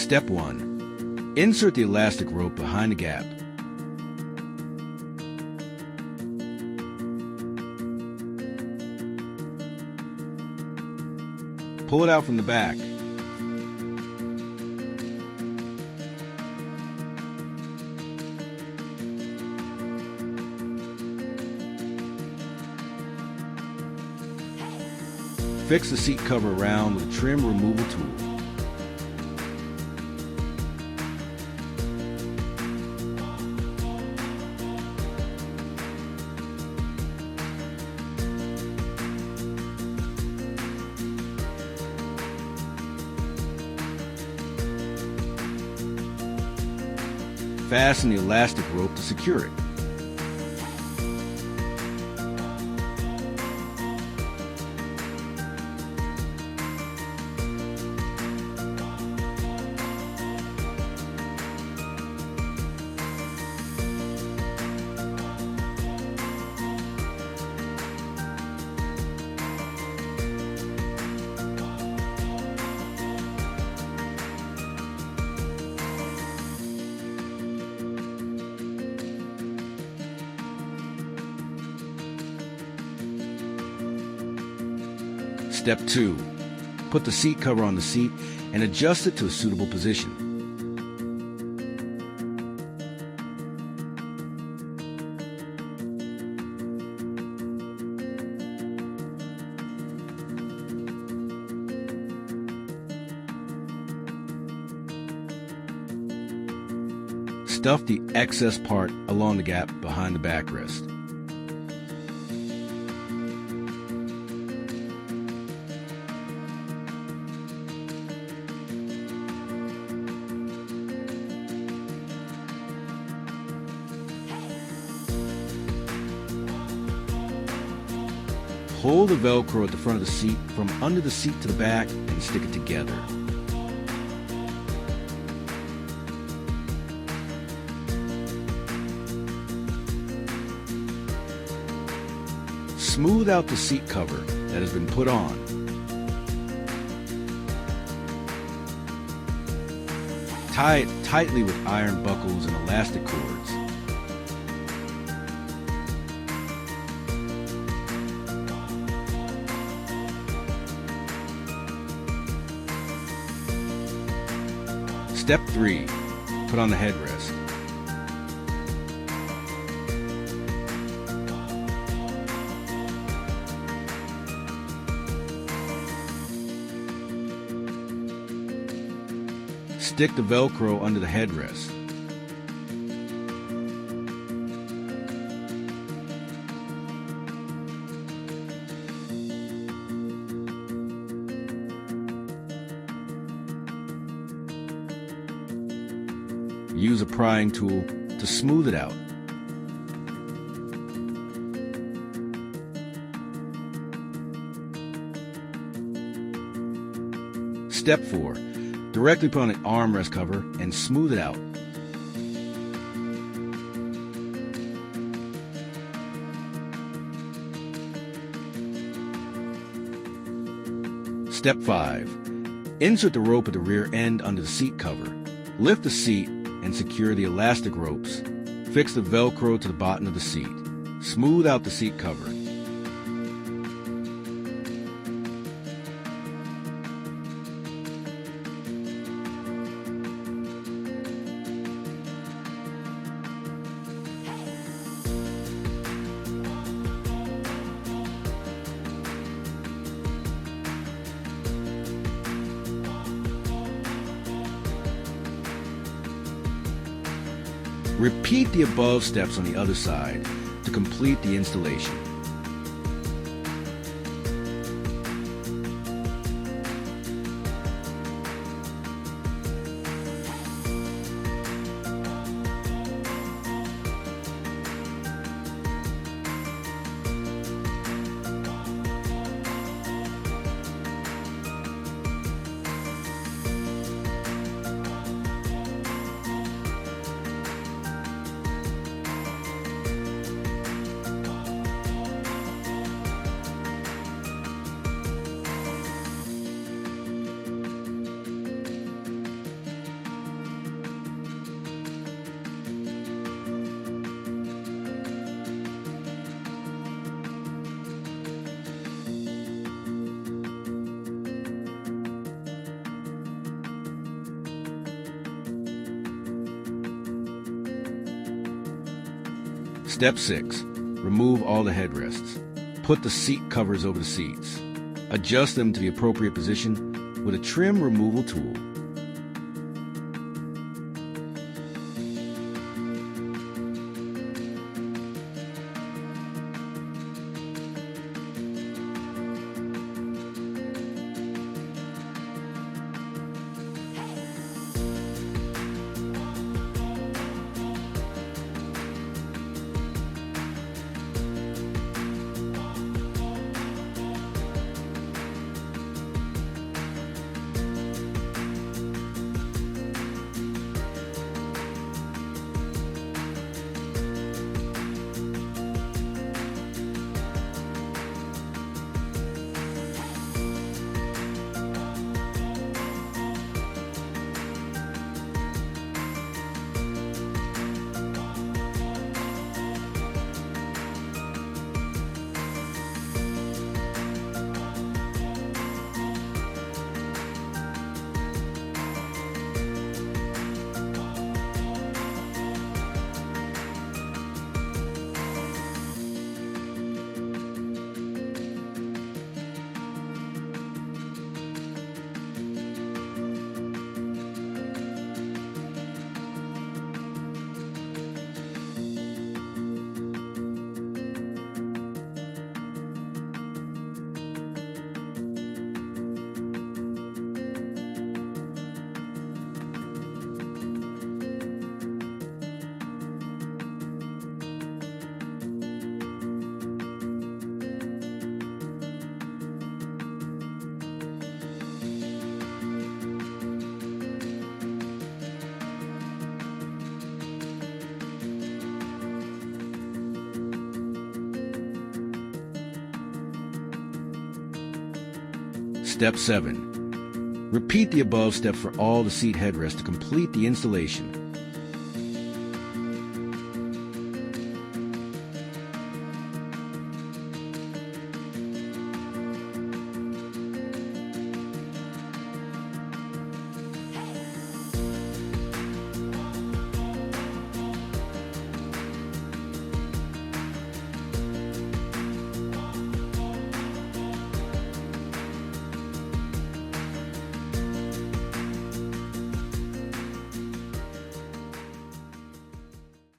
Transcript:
Step 1. Insert the elastic rope behind the gap. Pull it out from the back. Fix the seat cover around with a trim removal tool. Fasten the elastic rope to secure it. Step 2. Put the seat cover on the seat and adjust it to a suitable position. Stuff the excess part along the gap behind the backrest. Pull the Velcro at the front of the seat from under the seat to the back and stick it together. Smooth out the seat cover that has been put on. Tie it tightly with iron buckles and elastic cords. Step 3. Put on the headrest. Stick the Velcro under the headrest. Use a prying tool to smooth it out. Step 4. Directly put on the armrest cover and smooth it out. Step 5. Insert the rope at the rear end under the seat cover. Lift the seat and secure the elastic ropes. Fix the Velcro to the bottom of the seat. Smooth out the seat cover. Repeat the above steps on the other side to complete the installation. Step 6. Remove all the headrests. Put the seat covers over the seats. Adjust them to the appropriate position with a trim removal tool. Step 7. Repeat the above steps for all the seat headrests to complete the installation.